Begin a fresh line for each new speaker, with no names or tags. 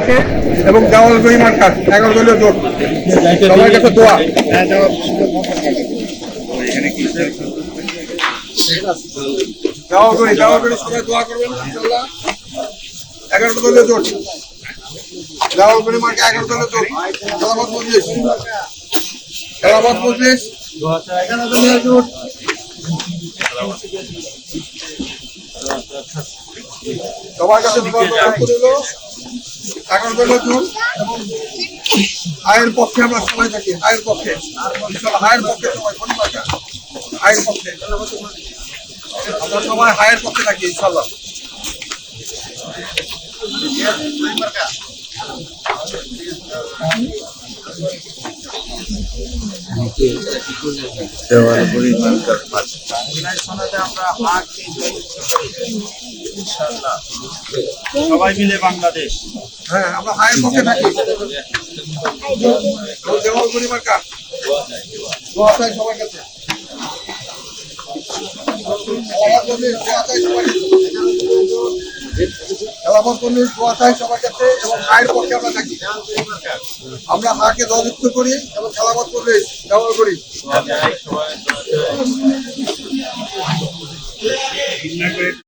পক্ষে এবং দেওয়ালগড়ি মার্কা 11 দলীয় জোট। সবার কাছে দোয়া। দেওয়ালগড়ি সবাই দোয়া করবেন ইনশাআল্লাহ। 11 দলীয় জোট, দেওয়ালগড়ি মার্কা 11 দলীয় জোট। খেলাফত মজলিস 11 দলীয় জোট। সবার কাছে 11 দলীয় জোট এবং আয়ের পক্ষে আমরা সবাই থাকি। আয়ের পক্ষে আয়ের পক্ষে সবাই আয়ের পক্ষে আমরা সবাই হায়ের পক্ষে থাকি ইনশাল্লাহ।
সবাই মিলে বাংলাদেশ।
হ্যাঁ, আমরা হায়ের পক্ষে থাকি। দেওয়ালগড়ি মার্কা দোয়া চাই সবার কাছে। খেলাফত মজলিস দোয়া চাই সবার কাছে এবং হায়ের পক্ষে আমরা থাকি। আমরা হাকে দলযুক্ত করি এবং খেলাফত মজলিস ব্যবহার করি।